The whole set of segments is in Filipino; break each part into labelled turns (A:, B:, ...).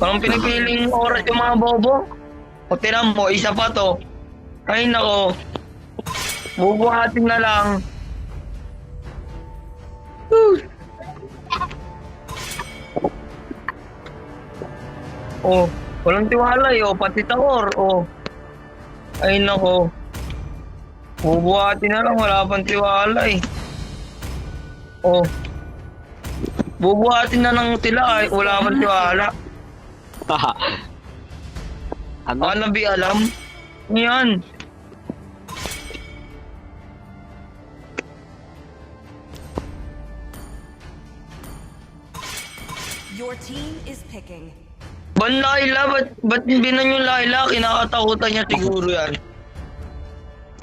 A: Parang pinipiling oras yung mga bobo. O tinan mo, isa pa to. Ay nako. Bubuhatin na lang. Oh, walang tiwala oh, pati Taor, oh. Ay nako. Bubuhatin na lang, wala pang tiwala eh. Oh. Bubuhatin na ng tila ay wala pang tiwala.
B: Ano?
A: Ano bi alam? Yan.
C: Your team is picking.
A: Ban Laila, ba't binan yung Laila? Kinakatakutan niya siguro yan.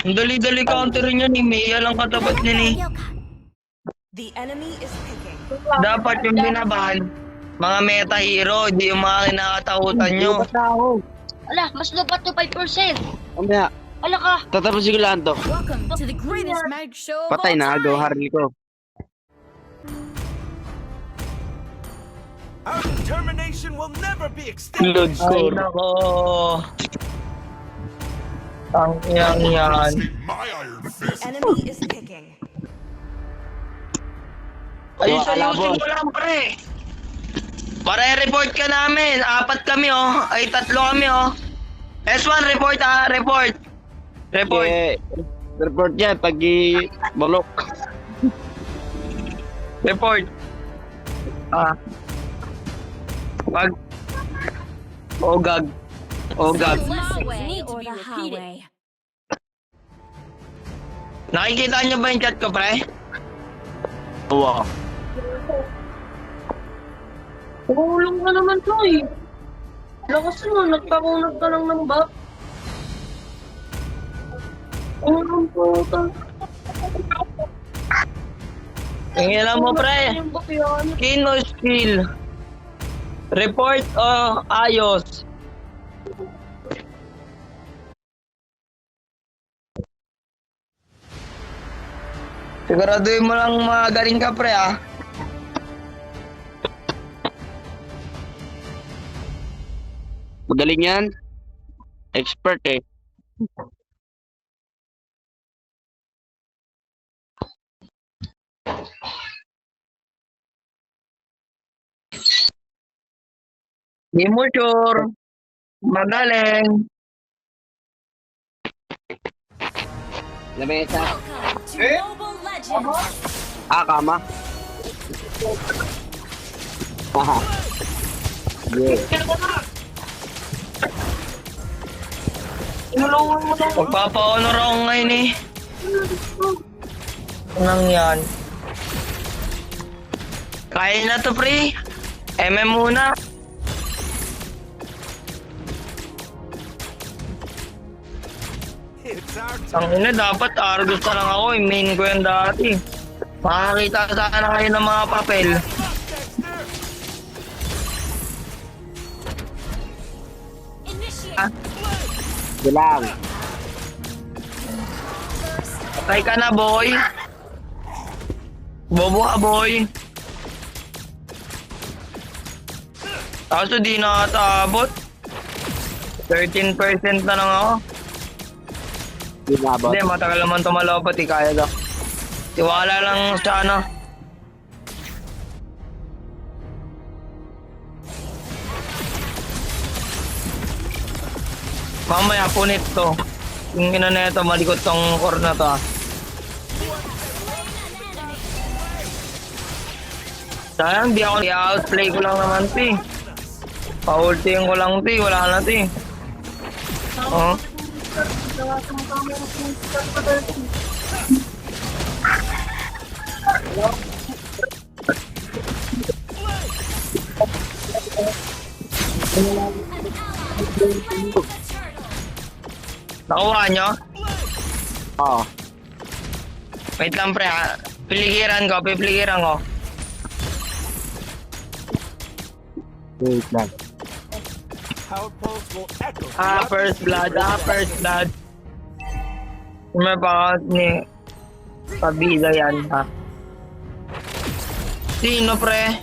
A: Ang dali-dali counterin niya ni Mia lang katapat niya ni.
C: The enemy is picking.
A: Dapat yung binabahan, mga meta hero, hindi yung mga kinakatakutan nyo.
D: Ala, mas lupat to 5%.
B: Mamaya,
D: Ala ka.
B: tatapusin ko lang to.
E: Welcome to the greatest mag show of
B: Patay
E: all
B: na,
E: time.
B: go Harley ko.
F: Our determination will never be extinguished.
B: Load
A: Ay
B: score.
A: nako. Ang yan.
C: The enemy is picking.
A: Ayos,
B: Wala,
A: ayusin
B: boss.
A: mo lang pre. Para i-report ka namin. 4 kami oh. Ay 3 kami oh. S1 report ah, report. Report.
B: Report yan, pag i-balok.
A: Report. Ah. Pag Ogag. Ogag.
E: Lessons need to be repeated.
A: Nakikita niyo ba yung chat ko, pre?
B: Oo.
D: Tulong ka naman to eh. Lakas mo, nagpakunag ka lang ng bak. Tulong po ka.
A: Tingnan mo, pre.
D: Yung bak yan.
A: Skin o skill? Report o ayos? Siguraduhin mo lang magaling ka, pre, ah.
B: Magaling yan. Expert eh.
A: Di mo sure. Magaling.
B: Lamesa.
E: Welcome to Mobile Legends.
B: Kama. Haha. Yeah.
D: Inulungan mo lang.
A: Magpapa-honor ako ngayon eh. Anong yan? Kaya na to, pre. MM muna.
F: It's our
A: Ang ina, dapat Argus na lang ako. Main ko yan dati. Makakita sana kayo ng mga papel.
F: Dexter.
E: Initiate.
B: Bilang.
A: Patay ka na, boy. Bobo ka, boy. Kaso di nakatabot. 13% na lang ako.
B: Binabot.
A: Hindi, matagal naman tumalapot eh, kaya daw. Tiwala lang sa ano. Mamaya punit to. Yung ina na ito, malikot tong core na to ah. Sayang, di ako i-outplay ko lang naman to eh. Pa-ultiin ko lang to eh, wala na to eh. Oh. Nakuha nyo?
B: Oo.
A: Wait lang pre ha. Piligiran ko, pipiligiran ko.
B: Wait lang.
F: Power pulse will echo.
A: First blood, first blood. May baka ni pabida yan ha. Sino pre?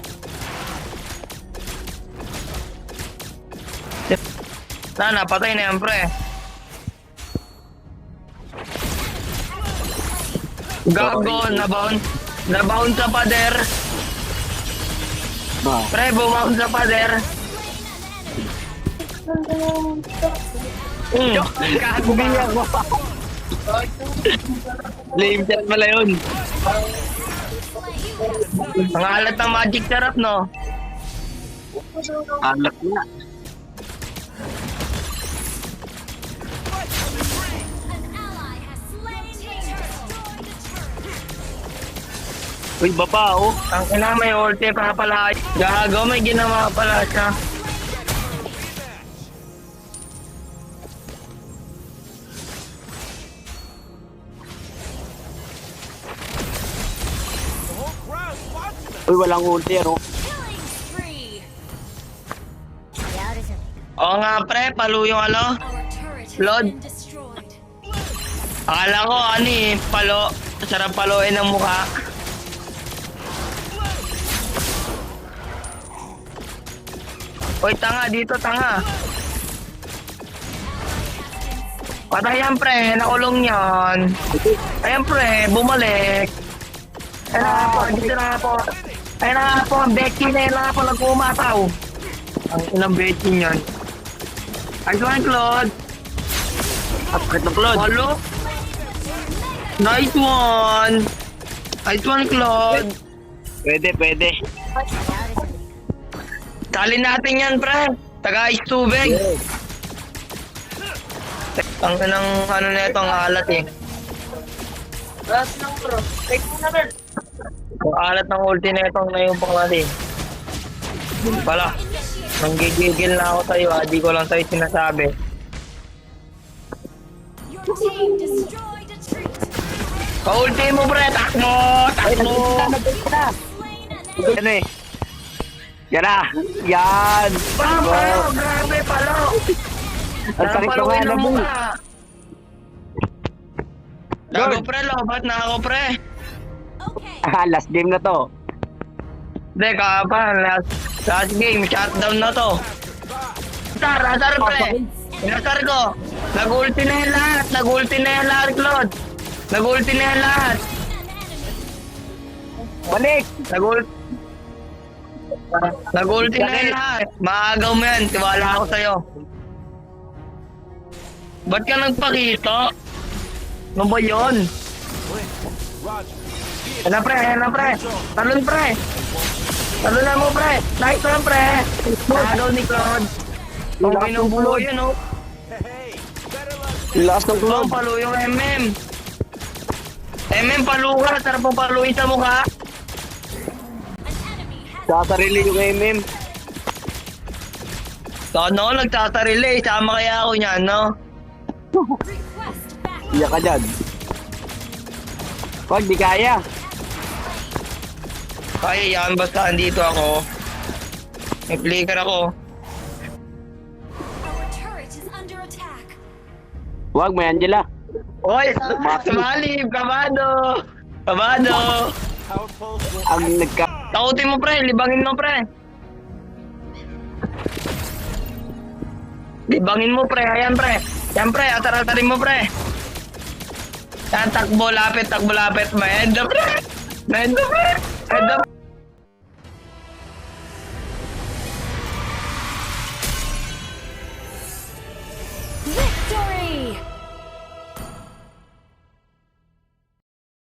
A: Napatay na yan, pre. Gago, nabaon sa pader. Pre, bumaon sa pader. Gago
B: Biyak mo. Lame chat pala yun.
A: Ang alat ng magic sarap, no?
B: Anak na.
E: An ally has slain the turtle.
B: Uy, baba oh.
A: Ang ina may ulti pa pala. Gago, may ginawa pala siya.
F: The whole crowd's watching us.
B: Uy, walang ulti ano.
E: Killing spree.
A: Oo nga, pre, palo yung ano.
E: Our turret has
A: Lord.
E: been destroyed.
A: Akala ko, palo. Sarap paloin ang mukha. Uy, tanga, dito, tanga. Patay yan, pre. Nakulong yan. Ayan, pre. Bumalik. Ayan na nga po. Dito na nga po. Ayan na nga po. Ang Becky na yun na nga po. Nagpumataw. Ang inang Becky niyan. Ay, Claude.
B: Sakit na Claude.
A: Hello? Nice one! Nice one, Claude.
B: Pwede.
A: Kalin natin yan, pre. Taga-ice tubig. Ang ng ano na ito, ang alat eh.
D: Last lang bro. Take mo na rin.
A: Ang alat ng ulti na ito na yung panglatin. Pala. Nanggigigil na ako sa'yo, di ko lang sa'yo sinasabi.
E: Your team destroyed a treat.
A: Ulti mo, pre. Takbo! Takbo!
E: Slain an enemy.
B: Ano eh. Yan na. Yan.
A: Palo! Grabe, palo!
B: Ang sakit na nga
A: Napaluin
B: na
A: ang
B: mo.
A: mukha. Gago, pre. Lobat na ako, pre.
E: Okay.
B: Last game na to.
A: Hindi, kapan. Last game. Shutdown na to. Asar, pre. Inasar ko. Nag-ulti na yan lahat. Claude. Nag-ulti na yan lahat.
B: Balik.
A: Nag-ulti na yan lahat. Maagaw mo yan. Tiwala ako sa'yo. Ba't ka nagpakita? Ano ba yun?
F: Roger.
A: Ayan na, pre. Talon, pre. Talon na mo, pre. Nice one, pre. Maagaw ni Claude. Kung binubulo yun, oh.
F: Hey, better luck.
B: Last ng
A: Claude,
B: Claude.
A: palo yung MM. MM, palo ka. Sarap mong paluin sa mukha.
E: An enemy has
B: Sasarili yung MM.
A: So, no, nagtasarili. Sama kaya ako niyan, no?
E: request back.
B: Iyak ka dyan. Wag, di kaya.
A: Kaya yan, basta andito ako. May flicker ako.
E: Our turret is under attack.
B: Wag, may Angela.
A: Oy, sumalib, kabado. Kabado.
F: Power pulse will
B: Ang nagka...
A: Takutin mo, pre. Libangin mo, pre. Libangin mo, pre. Ayan, pre. Yan, pre. Atar-atarin mo, pre. Yan, takbo, lapit. Maenda, pre. Maenda, pre.